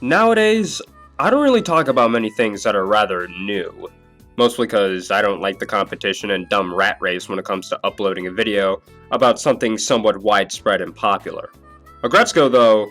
Nowadays, I don't really talk about many things that are rather new. Mostly because I don't like the competition and dumb rat race when it comes to uploading a video about something somewhat widespread and popular. Aggretsuko, though,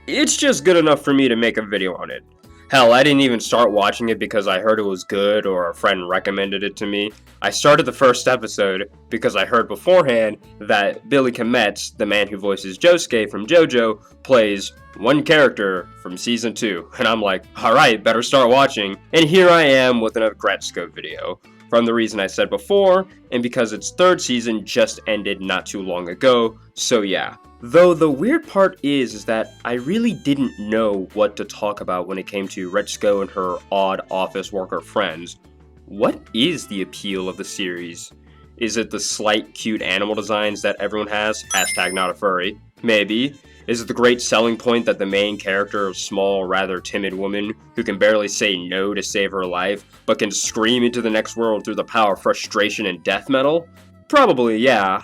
it's just good enough for me to make a video on it. Hell, I didn't even start watching it because I heard it was good or a friend recommended it to me. I started the first episode because I heard beforehand that Billy Kometz, the man who voices Josuke from JoJo, plays one character from Season 2. And I'm like, alright, better start watching. And here I am with an Aggretsuko video. From the reason I said before, and because its third season just ended not too long ago, so yeah. Though the weird part is that I really didn't know what to talk about when it came to Aggretsuko and her odd office worker friends. What is the appeal of the series? Is it the slight cute animal designs that everyone has? Hashtag not a furry. Maybe. Is it the great selling point that the main character, a small, rather timid woman who can barely say no to save her life, but can scream into the next world through the power of frustration and death metal? Probably, yeah.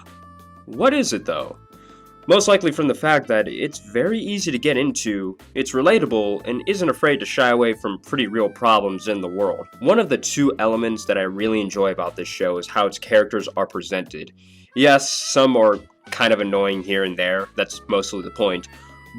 What is it though? Most likely from the fact that it's very easy to get into, it's relatable, and isn't afraid to shy away from pretty real problems in the world. One of the two elements that I really enjoy about this show is how its characters are presented. Yes, some are kind of annoying here and there, that's mostly the point,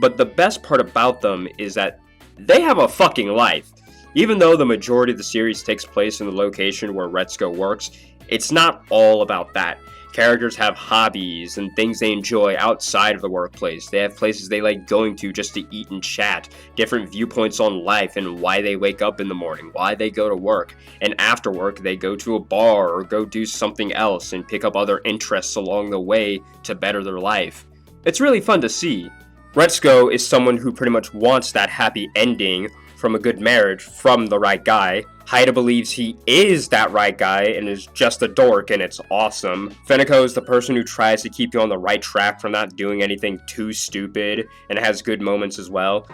but the best part about them is that they have a fucking life. Even though the majority of the series takes place in the location where Aggretsuko works, it's not all about that. Characters have hobbies and things they enjoy outside of the workplace. They have places they like going to just to eat and chat, different viewpoints on life and why they wake up in the morning, why they go to work, and after work they go to a bar or go do something else and pick up other interests along the way to better their life. It's really fun to see. Aggretsuko is someone who pretty much wants that happy ending from a good marriage from the right guy. Haydel believes he is that right guy and is just a dork, and it's awesome. Feneko is the person who tries to keep you on the right track from not doing anything too stupid, and has good moments as well.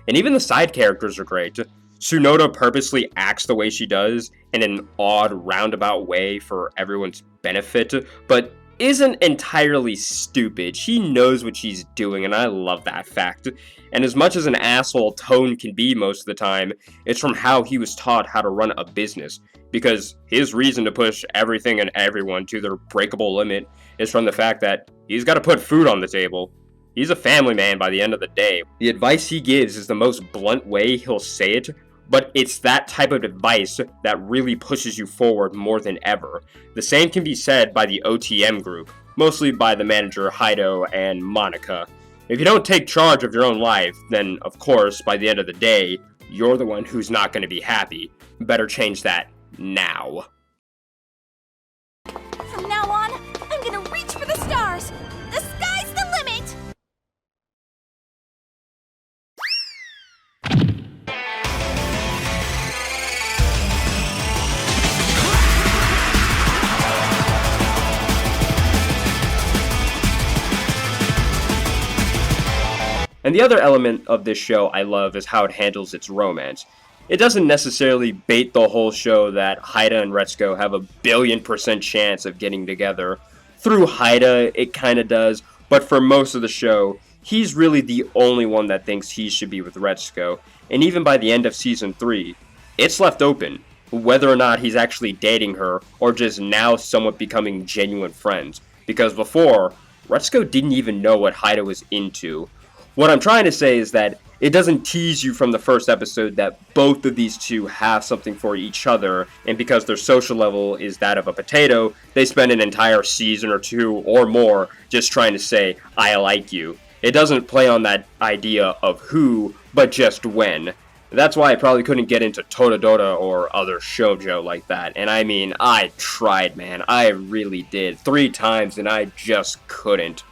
And even the side characters are great. Tsunoda purposely acts the way she does in an odd roundabout way for everyone's benefit, but isn't entirely stupid. She knows what she's doing, and I love that fact. And as much as an asshole Tone can be most of the time, it's from how he was taught how to run a business. Because his reason to push everything and everyone to their breakable limit is from the fact that he's got to put food on the table. He's a family man by the end of the day. The advice he gives is the most blunt way he'll say it, but it's that type of advice that really pushes you forward more than ever. The same can be said by the OTM group, mostly by the manager Haydel and Monica. If you don't take charge of your own life, then of course, by the end of the day, you're the one who's not going to be happy. Better change that now. From now on, I'm gonna reach for the stars! The sky's the limit! And the other element of this show I love is how it handles its romance. It doesn't necessarily bait the whole show that Haydel and Aggretsuko have a 1,000,000,000% chance of getting together. Through Haydel, it kinda does, but for most of the show, he's really the only one that thinks he should be with Aggretsuko. And even by the end of Season 3, it's left open, whether or not he's actually dating her, or just now somewhat becoming genuine friends. Because before, Aggretsuko didn't even know what Haydel was into. What I'm trying to say is that it doesn't tease you from the first episode that both of these two have something for each other, and because their social level is that of a potato, they spend an entire season or two or more just trying to say, I like you. It doesn't play on that idea of who, but just when. That's why I probably couldn't get into Toradora or other shoujo like that, and I mean, I tried, man. I really did. 3 times, and I just couldn't.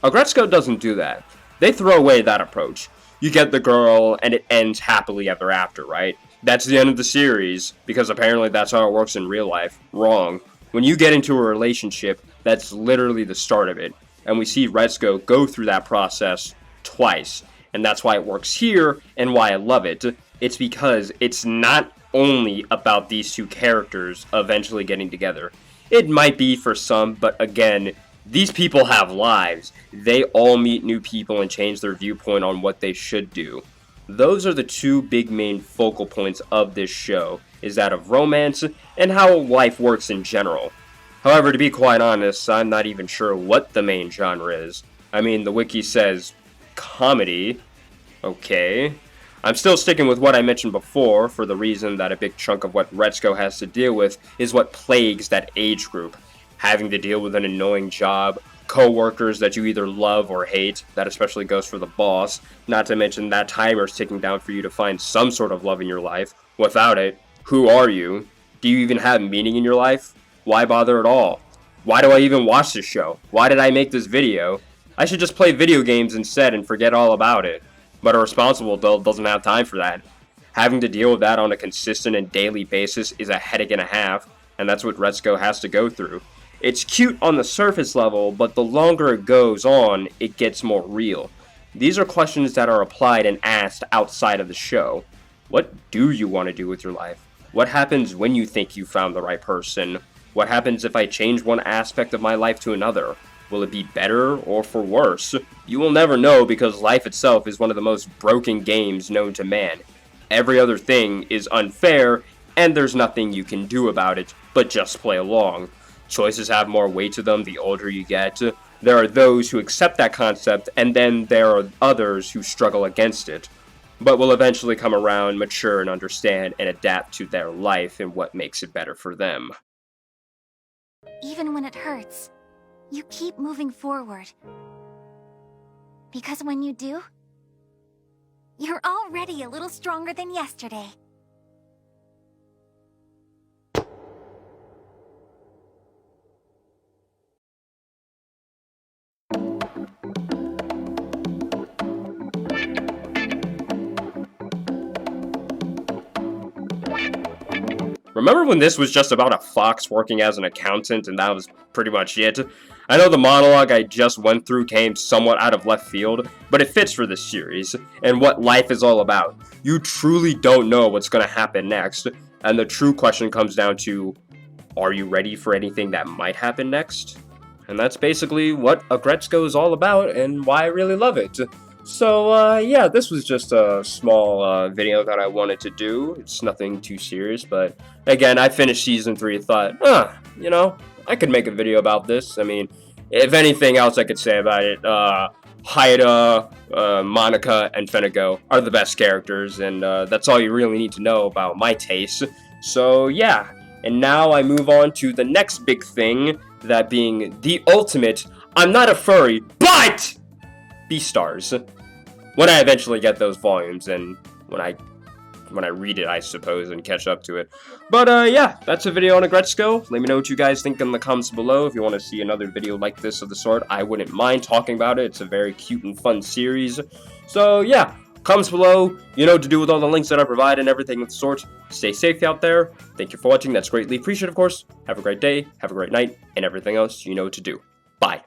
Aggretsuko doesn't do that. They throw away that approach. You get the girl, and it ends happily ever after, right? That's the end of the series, because apparently that's how it works in real life. Wrong. When you get into a relationship, that's literally the start of it. And we see Aggretsuko go through that process twice. And that's why it works here, and why I love it. It's because it's not only about these two characters eventually getting together. It might be for some, but again, These people have lives. They all meet new people and change their viewpoint on what they should do. Those are the two big main focal points of this show, is that of romance and how life works in general. However, to be quite honest, I'm not even sure what the main genre is. I mean, the wiki says comedy. Okay. I'm still sticking with what I mentioned before, for the reason that a big chunk of what Aggretsuko has to deal with is what plagues that age group. Having to deal with an annoying job, co-workers that you either love or hate, that especially goes for the boss, not to mention that timer's ticking down for you to find some sort of love in your life. Without it, who are you? Do you even have meaning in your life? Why bother at all? Why do I even watch this show? Why did I make this video? I should just play video games instead and forget all about it. But a responsible adult doesn't have time for that. Having to deal with that on a consistent and daily basis is a headache and a half, and that's what Aggretsuko has to go through. It's cute on the surface level, but the longer it goes on, it gets more real. These are questions that are applied and asked outside of the show. What do you want to do with your life? What happens when you think you found the right person? What happens if I change one aspect of my life to another? Will it be better or for worse? You will never know, because life itself is one of the most broken games known to man. Every other thing is unfair, and there's nothing you can do about it but just play along. Choices have more weight to them the older you get. There are those who accept that concept, and then there are others who struggle against it, but will eventually come around, mature, and understand and adapt to their life and what makes it better for them. Even when it hurts, you keep moving forward. Because when you do, you're already a little stronger than yesterday. Remember when this was just about a fox working as an accountant and that was pretty much it? I know the monologue I just went through came somewhat out of left field, but it fits for this series, and what life is all about. You truly don't know what's going to happen next, and the true question comes down to, are you ready for anything that might happen next? And that's basically what Aggretsuko is all about, and why I really love it. So, yeah, this was just a small video that I wanted to do. It's nothing too serious, but again, I finished Season 3 and thought, you know, I could make a video about this. I mean, if anything else I could say about it, Haydel, Monica, and Fenigo are the best characters, and that's all you really need to know about my taste. So, yeah, and now I move on to the next big thing, that being the ultimate, I'm not a furry, but Beastars. When I eventually get those volumes, and when I read it, I suppose, and catch up to it. But, yeah, that's a video on Aggretsuko. Let me know what you guys think in the comments below. If you want to see another video like this of the sort, I wouldn't mind talking about it. It's a very cute and fun series. So, yeah, comments below. You know what to do with all the links that I provide and everything of the sort. Stay safe out there. Thank you for watching. That's greatly appreciated, of course. Have a great day, have a great night, and everything else you know what to do. Bye.